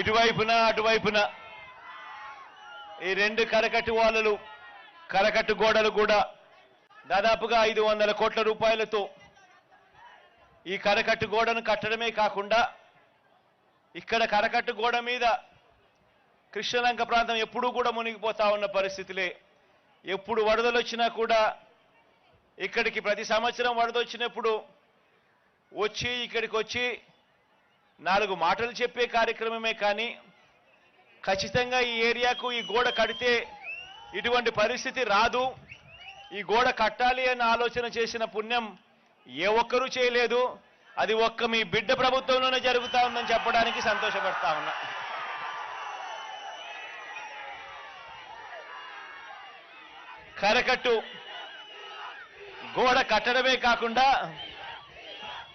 ఇటువైపున అటువైపున ఈ రెండు కరకట్టు వాలులు కరకట్టు గోడలు కూడా దాదాపుగా 500 కోట్ల రూపాయలతో ఈ కరకట్టు గోడను కట్టడమే కాకుండా ఇక్కడ కరకట్టు గోడ మీద కృష్ణలంక ప్రాంతం ఎప్పుడూ కూడా మునిగిపోతా ఉన్న పరిస్థితులే. ఎప్పుడు వరదలు వచ్చినా కూడా ఇక్కడికి ప్రతి సంవత్సరం వరద వచ్చినప్పుడు వచ్చి ఇక్కడికి వచ్చి 4 మాటలు చెప్పే కార్యక్రమమే కానీ ఖచ్చితంగా ఈ ఏరియాకు ఈ గోడ కడితే ఇటువంటి పరిస్థితి రాదు, ఈ గోడ కట్టాలి అన్న ఆలోచన చేసిన పుణ్యం ఏ ఒక్కరూ చేయలేదు. అది ఒక్క మీ బిడ్డ ప్రభుత్వంలోనే జరుగుతా ఉందని చెప్పడానికి సంతోషపడతా ఉన్నా. కరకట్టు గోడ కట్టడమే కాకుండా